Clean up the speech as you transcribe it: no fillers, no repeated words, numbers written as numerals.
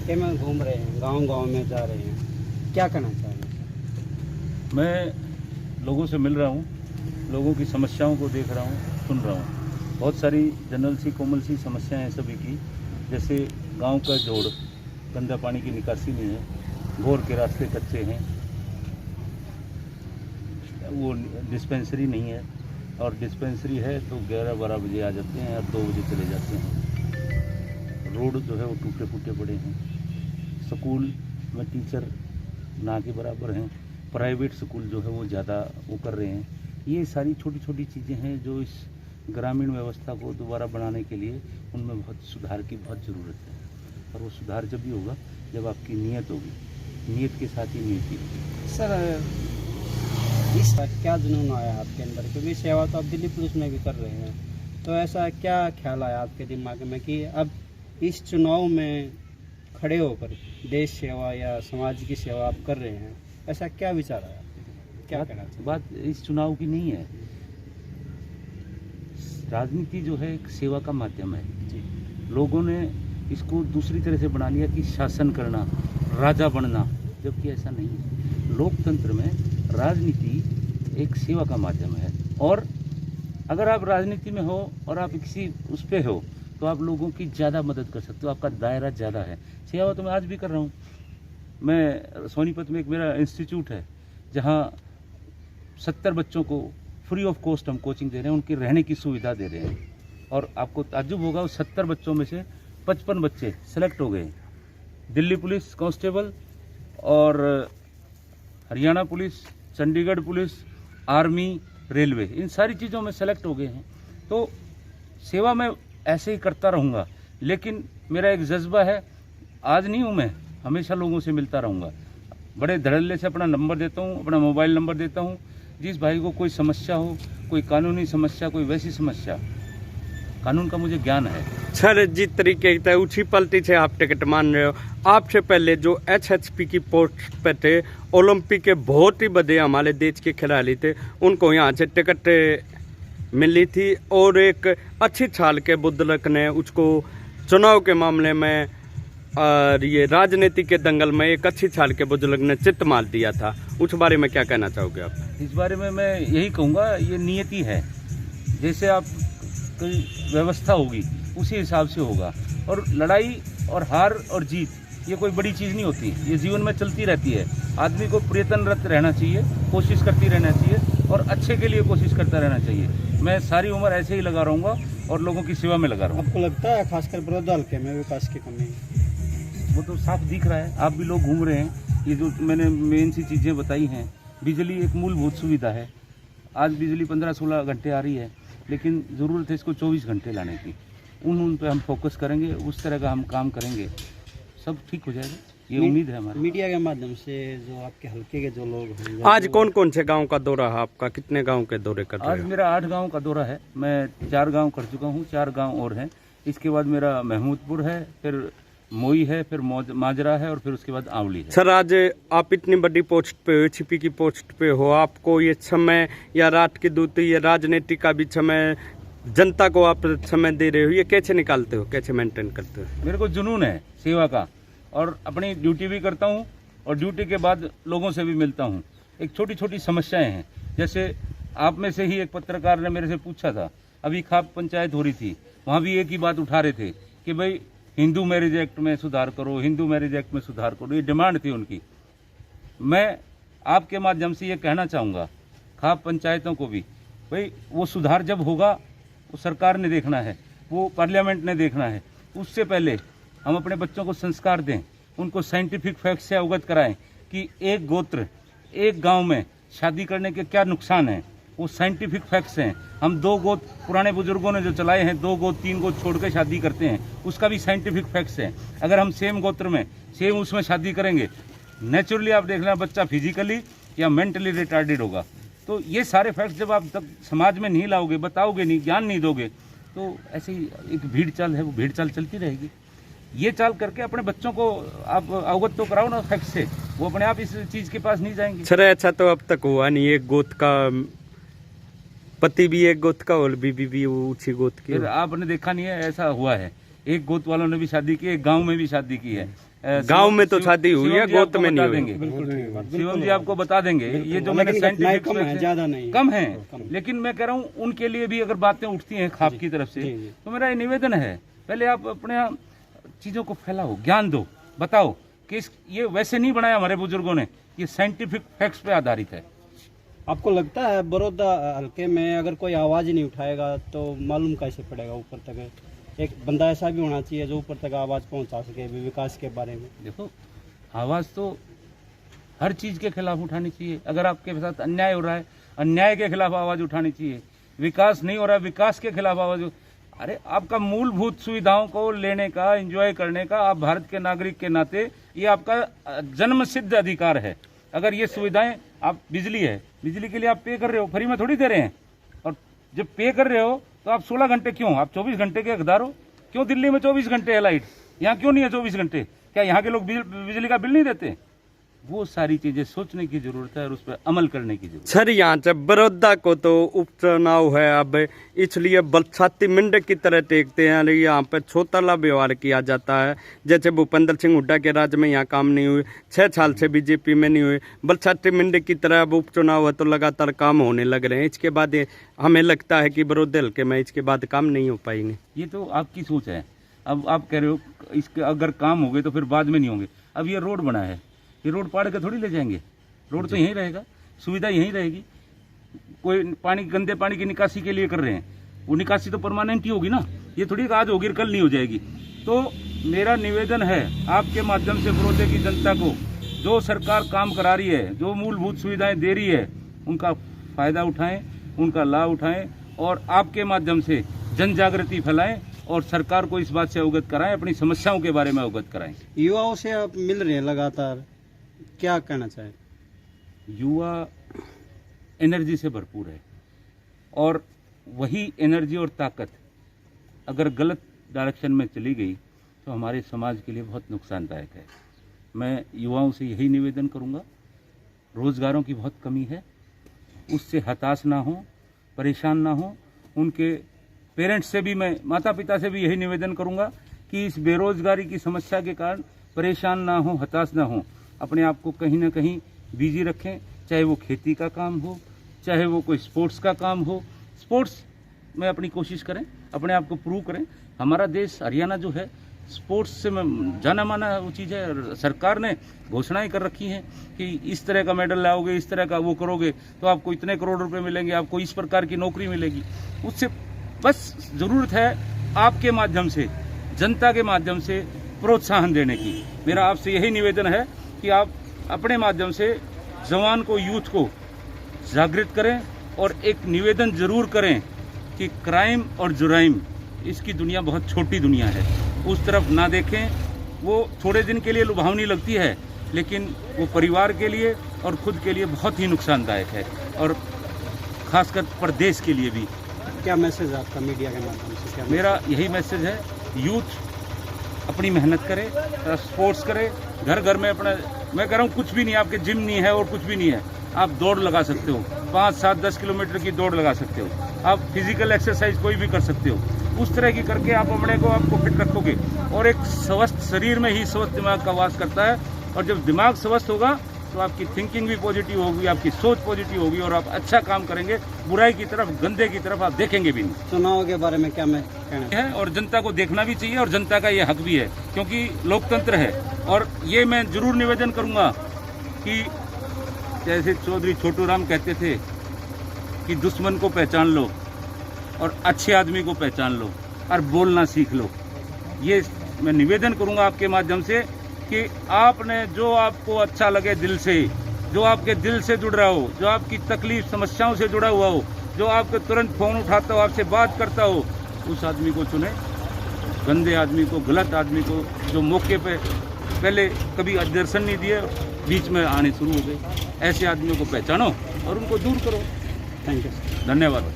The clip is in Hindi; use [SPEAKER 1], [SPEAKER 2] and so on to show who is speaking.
[SPEAKER 1] के में घूम रहे हैं, गांव-गांव में जा रहे हैं, क्या कहना चाहेंगे?
[SPEAKER 2] मैं लोगों से मिल रहा हूँ, लोगों की समस्याओं को देख रहा हूँ, सुन रहा हूँ। बहुत सारी जनरल सी कोमल सी समस्याएं हैं सभी की, जैसे गांव का जोड़, गंदा पानी की निकासी नहीं है, बोर के रास्ते कच्चे हैं, वो डिस्पेंसरी नहीं है, और डिस्पेंसरी है तो 11-12 बजे आ जाते हैं और 2 बजे चले जाते हैं। रोड जो है वो टूटे फूटे पड़े हैं, स्कूल में टीचर ना के बराबर हैं, प्राइवेट स्कूल जो है वो ज़्यादा वो कर रहे हैं। ये सारी छोटी छोटी चीज़ें हैं जो इस ग्रामीण व्यवस्था को दोबारा बनाने के लिए उनमें बहुत सुधार की बहुत ज़रूरत है। और वो सुधार जब भी होगा जब आपकी नीयत होगी, नीयत के साथ ही नीति होगी।
[SPEAKER 1] सर, इस क्या जुनून आया आपके अंदर, क्योंकि सेवा तो आप दिल्ली पुलिस में भी कर रहे हैं, तो ऐसा क्या ख्याल आया आपके दिमाग में कि अब इस चुनाव में खड़े होकर देश सेवा या समाज की सेवा आप कर रहे हैं, ऐसा क्या विचार आया? क्या कहना चाहिए?
[SPEAKER 2] बात इस चुनाव की नहीं है। राजनीति जो है एक सेवा का माध्यम है
[SPEAKER 1] जी।
[SPEAKER 2] लोगों ने इसको दूसरी तरह से बना लिया कि शासन करना, राजा बनना, जबकि ऐसा नहीं है। लोकतंत्र में राजनीति एक सेवा का माध्यम है, और अगर आप राजनीति में हो और आप किसी उस पे हो तो आप लोगों की ज़्यादा मदद कर सकते हो, आपका दायरा ज़्यादा है। सेवा तो मैं आज भी कर रहा हूँ। मैं सोनीपत में एक मेरा इंस्टीट्यूट है जहाँ 70 बच्चों को फ्री ऑफ कॉस्ट हम कोचिंग दे रहे हैं, उनकी रहने की सुविधा दे रहे हैं। और आपको ताज्जुब होगा, उस 70 बच्चों में से 55 बच्चे सेलेक्ट हो गए। दिल्ली पुलिस कांस्टेबल और Haryana police, Chandigarh police, army, railway, इन सारी चीज़ों में सेलेक्ट हो गए हैं। तो सेवा मैं ऐसे ही करता रहूँगा, लेकिन मेरा एक जज्बा है, आज नहीं हूँ मैं, हमेशा लोगों से मिलता रहूँगा। बड़े धड़ल्ले से अपना नंबर देता हूँ, अपना मोबाइल नंबर देता हूँ। जिस भाई को कोई समस्या हो, कोई कानूनी समस्या, कोई वैसी समस्या, कानून का मुझे ज्ञान है।
[SPEAKER 3] सर, जिस तरीके से ऊंची पलटी से आप टिकट मान रहे हो, आपसे पहले जो एचएचपी की पोस्ट पे थे, ओलंपिक के बहुत ही बड़े हमारे देश के खिलाड़ी थे, उनको यहाँ से टिकट मिली थी, और एक अच्छी छाल के बुजुर्ग ने उसको चुनाव के मामले में और ये राजनीति के दंगल में एक अच्छी छाल के बुजुर्ग ने चित्त मार दिया था। उस बारे में क्या कहना चाहोगे आप?
[SPEAKER 2] इस बारे में मैं यही कहूँगा, ये नियति है। जैसे आप कोई व्यवस्था होगी उसी हिसाब से होगा, और लड़ाई और हार और जीत ये कोई बड़ी चीज़ नहीं होती, ये जीवन में चलती रहती है। आदमी को प्रयत्नरत रहना चाहिए, कोशिश करती रहना चाहिए, और अच्छे के लिए कोशिश करता रहना चाहिए। मैं सारी उम्र ऐसे ही लगा रहूँगा और लोगों की सेवा में लगा रहूँगा।
[SPEAKER 1] आपको लगता है खासकर विरोधी दल के में विकास की कमी है?
[SPEAKER 2] वो तो साफ दिख रहा है, आप भी लोग घूम रहे हैं। ये जो मैंने मेन सी चीज़ें बताई हैं, बिजली एक मूलभूत सुविधा है। आज बिजली 15-16 घंटे आ रही है, लेकिन ज़रूरत है इसको 24 घंटे लाने की। उन पे हम फोकस करेंगे, उस तरह का हम काम करेंगे, सब ठीक हो जाएगा, ये उम्मीद है हमारी।
[SPEAKER 1] मीडिया के माध्यम से जो आपके हल्के के जो लोग हैं,
[SPEAKER 3] आज कौन कौन से गांव का दौरा है आपका? कितने गांव के दौरे कर रहे
[SPEAKER 2] आज
[SPEAKER 3] हो?
[SPEAKER 2] मेरा 8 गांव का दौरा है। मैं 4 गांव कर चुका हूँ, 4 गांव और हैं। इसके बाद मेरा महमूदपुर है, फिर मोई है, फिर माजरा है, और फिर उसके बाद आंवली है।
[SPEAKER 3] सर, आज आप इतनी बड़ी पोस्ट पे हो, एचपी की पोस्ट पे हो, आपको ये समय या रात की ड्यूटी या राजनीति का भी समय, जनता को आप समय दे रहे हो, ये कैसे निकालते हो, कैसे मेंटेन करते हो?
[SPEAKER 2] मेरे को जुनून है सेवा का, और अपनी ड्यूटी भी करता हूँ, और ड्यूटी के बाद लोगों से भी मिलता हूँ। एक छोटी छोटी समस्याएं हैं, जैसे आप में से ही एक पत्रकार ने मेरे से पूछा था, अभी खाप पंचायत हो रही थी, वहाँ भी एक ही बात उठा रहे थे कि भाई हिंदू मैरिज एक्ट में सुधार करो, हिंदू मैरिज एक्ट में सुधार करो, ये डिमांड थी उनकी। मैं आपके माध्यम से ये कहना चाहूँगा खाप पंचायतों को भी, भाई वो सुधार जब होगा वो सरकार ने देखना है, वो पार्लियामेंट ने देखना है। उससे पहले हम अपने बच्चों को संस्कार दें, उनको साइंटिफिक फैक्ट से अवगत कराएं कि एक गोत्र एक गांव में शादी करने के क्या नुकसान हैं, वो साइंटिफिक फैक्ट्स हैं। हम 2 गोत पुराने बुजुर्गों ने जो चलाए हैं, 2 गोत 3 गोत छोड़ के शादी करते हैं, उसका भी साइंटिफिक फैक्ट्स हैं। अगर हम सेम गोत्र में सेम उसमें शादी करेंगे, नेचुरली आप देख लेना बच्चा फिजिकली या मेंटली रिटार्डेड होगा। तो ये सारे फैक्ट्स जब आप तक समाज में नहीं लाओगे, बताओगे नहीं, ज्ञान नहीं दोगे, तो ऐसे ही एक भीड़ चाल है, वो भीड़ चाल चलती रहेगी। ये चाल करके अपने बच्चों को आप अवगत तो कराओ ना फैक्ट से, वो अपने आप इस चीज़ के पास नहीं जाएंगे।
[SPEAKER 3] सर, अच्छा तो अब तक हुआ नहीं, एक गोत का पति भी एक गोत का और बीबी भी ऊंची गोत की?
[SPEAKER 2] फिर आपने देखा नहीं है, ऐसा हुआ है। एक गोत वालों ने भी शादी की, एक गांव में भी शादी की है।
[SPEAKER 3] गांव में तो शादी हुई है,
[SPEAKER 2] शिवम जी
[SPEAKER 3] गोत
[SPEAKER 2] आपको
[SPEAKER 3] में नहीं
[SPEAKER 2] बता
[SPEAKER 3] हुई।
[SPEAKER 2] देंगे।
[SPEAKER 1] बिल्कुल ठीक बात,
[SPEAKER 2] शिवम जी आपको बता देंगे। ये जो मैंने
[SPEAKER 1] लेकिन घटनाएं
[SPEAKER 2] साइंटिफिक
[SPEAKER 1] कम है, ज्यादा नहीं
[SPEAKER 2] कम है, लेकिन मैं कह रहा हूँ उनके लिए भी अगर बातें उठती हैं खाप की तरफ से,
[SPEAKER 1] जी, जी।
[SPEAKER 2] तो मेरा ये निवेदन है, पहले आप अपने चीजों को फैलाओ, ज्ञान दो, बताओ कि ये वैसे नहीं बनाया हमारे बुजुर्गों ने, ये साइंटिफिक फैक्ट्स पे आधारित है।
[SPEAKER 1] आपको लगता है बड़ौदा हल्के में अगर कोई आवाज ही नहीं उठाएगा तो मालूम कैसे पड़ेगा ऊपर तक? एक बंदा ऐसा भी होना चाहिए जो ऊपर तक आवाज पहुंचा सके विकास के बारे में।
[SPEAKER 2] देखो, आवाज तो हर चीज के खिलाफ उठानी चाहिए। अगर आपके साथ अन्याय हो रहा है, अन्याय के खिलाफ आवाज उठानी चाहिए। विकास नहीं हो रहा है, विकास के खिलाफ आवाज। अरे आपका मूलभूत सुविधाओं को लेने का, एंजॉय करने का, आप भारत के नागरिक के नाते ये आपका जन्म सिद्ध अधिकार है। अगर ये सुविधाएं, आप बिजली है, बिजली के लिए आप पे कर रहे हो, फ्री में थोड़ी दे रहे हैं। और जब पे कर रहे हो तो आप 16 घंटे क्यों, आप 24 घंटे के हकदार हो। क्यों दिल्ली में 24 घंटे है लाइट, यहाँ क्यों नहीं है 24 घंटे? क्या यहाँ के लोग बिजली का बिल नहीं देते? वो सारी चीजें सोचने की जरूरत है और उस पर अमल करने की जरूरत है।
[SPEAKER 3] सर, यहाँ से बड़ौदा को तो उपचुनाव है अब, इसलिए बलछाती मेंढक की तरह टेकते हैं। यहाँ पे छोटाला व्यवहार किया जाता है। जैसे भूपेंद्र सिंह हुड्डा के राज में यहाँ काम नहीं हुए, 6 साल से बीजेपी में नहीं हुए, बलछाती मेंढक की तरह अब उपचुनाव है तो लगातार काम होने लग रहे हैं। इसके बाद हमें लगता है कि बड़ौदा हल्के में इसके बाद काम नहीं हो पाएंगे।
[SPEAKER 2] ये तो आपकी सोच है। अब आप कह रहे हो इसके अगर काम हो गए तो फिर बाद में नहीं होंगे। अब ये रोड बना है, ये रोड पाड़ के थोड़ी ले जाएंगे, रोड तो यहीं रहेगा, सुविधा यहीं रहेगी। कोई पानी, गंदे पानी की निकासी के लिए कर रहे हैं, वो निकासी तो परमानेंट ही होगी ना, ये थोड़ी आज होगी कल नहीं हो जाएगी। तो मेरा निवेदन है आपके माध्यम से बड़ौदा की जनता को, जो सरकार काम करा रही है, जो मूलभूत सुविधाएं दे रही है, उनका फायदा उठाएं, उनका लाभ उठाएं और आपके माध्यम से जन जागृति फैलाएं और सरकार को इस बात से अवगत कराएं, अपनी समस्याओं के बारे में अवगत कराएं।
[SPEAKER 1] युवाओं से आप मिल रहे हैं लगातार, क्या कहना चाहें?
[SPEAKER 2] युवा एनर्जी से भरपूर है और वही एनर्जी और ताकत अगर गलत डायरेक्शन में चली गई तो हमारे समाज के लिए बहुत नुकसानदायक है। मैं युवाओं से यही निवेदन करूंगा, रोजगारों की बहुत कमी है, उससे हताश ना हो, परेशान ना हो। उनके पेरेंट्स से भी, मैं माता पिता से भी यही निवेदन करूंगा कि इस बेरोजगारी की समस्या के कारण परेशान ना हो, हताश ना हो, अपने आप को कहीं ना कहीं बिजी रखें। चाहे वो खेती का काम हो, चाहे वो कोई स्पोर्ट्स का काम हो, स्पोर्ट्स में अपनी कोशिश करें, अपने आप को प्रूव करें। हमारा देश हरियाणा जो है स्पोर्ट्स से जाना माना वो चीज़ है। सरकार ने घोषणाएं कर रखी हैं कि इस तरह का मेडल लाओगे, इस तरह का वो करोगे तो आपको इतने करोड़ रुपए मिलेंगे, आपको इस प्रकार की नौकरी मिलेगी। उससे बस ज़रूरत है आपके माध्यम से, जनता के माध्यम से प्रोत्साहन देने की। मेरा आपसे यही निवेदन है कि आप अपने माध्यम से जवान को, यूथ को जागृत करें और एक निवेदन जरूर करें कि क्राइम और जुराइम, इसकी दुनिया बहुत छोटी दुनिया है, उस तरफ ना देखें। वो थोड़े दिन के लिए लुभावनी लगती है, लेकिन वो परिवार के लिए और खुद के लिए बहुत ही नुकसानदायक है और खासकर प्रदेश के लिए भी।
[SPEAKER 1] क्या मैसेज है आपका मीडिया के माध्यम से? क्या
[SPEAKER 2] मेरा यही मैसेज है, यूथ अपनी मेहनत करे, स्पोर्ट्स करे, घर घर में अपना, मैं कह रहा हूँ कुछ भी नहीं, आपके जिम नहीं है और कुछ भी नहीं है, आप दौड़ लगा सकते हो, 5, 7, 10 किलोमीटर की दौड़ लगा सकते हो, आप फिजिकल एक्सरसाइज कोई भी कर सकते हो। उस तरह की करके आप अपने को, आपको फिट रखोगे और एक स्वस्थ शरीर में ही स्वस्थ दिमाग का वास करता है। और जब दिमाग स्वस्थ होगा तो आपकी थिंकिंग भी पॉजिटिव होगी, आपकी सोच पॉजिटिव होगी और आप अच्छा काम करेंगे। बुराई की तरफ, गंदे की तरफ आप देखेंगे भी नहीं।
[SPEAKER 1] चुनाव के बारे में क्या मैं कहना
[SPEAKER 2] है और जनता को देखना भी चाहिए और जनता का ये हक भी है, क्योंकि लोकतंत्र है। और ये मैं जरूर निवेदन करूंगा कि जैसे चौधरी छोटू राम कहते थे कि दुश्मन को पहचान लो और अच्छे आदमी को पहचान लो और बोलना सीख लो। ये मैं निवेदन करूंगा आपके माध्यम से कि आपने जो आपको अच्छा लगे दिल से, जो आपके दिल से जुड़ रहा हो, जो आपकी तकलीफ समस्याओं से जुड़ा हुआ हो, जो आपके तुरंत फोन उठाता हो, आपसे बात करता हो, उस आदमी को चुने। गंदे आदमी को, गलत आदमी को, जो मौके पे पहले कभी दर्शन नहीं दिए, बीच में आने शुरू हो गए, ऐसे आदमियों को पहचानो और उनको दूर करो।
[SPEAKER 1] Thank you.
[SPEAKER 2] धन्यवाद।